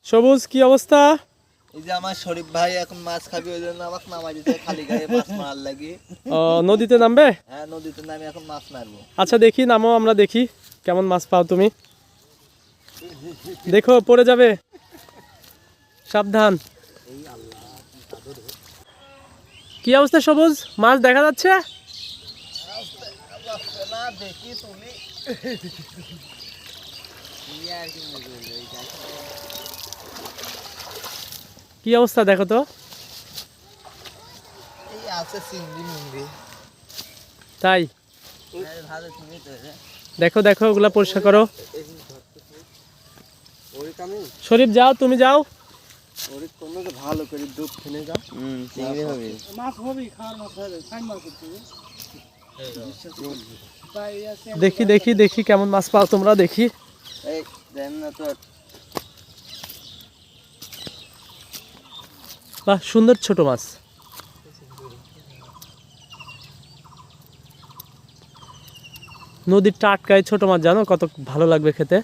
সবুজ কি অবস্থা? এই যে আমার শরীফ ভাই এখন মাছ খাবি, ওই জন্য আমাকে নামাই দিতে খালি গায়ে মাছ মারার লাগি। ও, নদীতে নামবে? হ্যাঁ, নদীতে নামে এখন মাছ মারবো। আচ্ছা দেখি, নামো, আমরা দেখি কেমন মাছ পাও তুমি। দেখো পড়ে যাবে, সাবধান। কি অবস্থা সবুজ, মাছ দেখা যাচ্ছে? না দেখি তুলি। কি অবস্থা দেখো তো। এই আছে চিংড়ি মিংড়ি। তাই দেখো দেখো, ওগুলা পরিষ্কার করো। শরীফ যাও, তুমি যাও। ভালো করে দুধ কিনে যাও। চিংড়ি হবে। দেখি দেখি দেখি কেমন মাছ পাও তোমরা, দেখি। এই দেন না তো। বাহ, সুন্দর ছোট মাছ। নদীর টাটকায় ছোট মাছ, জানো কত ভালো লাগবে খেতে।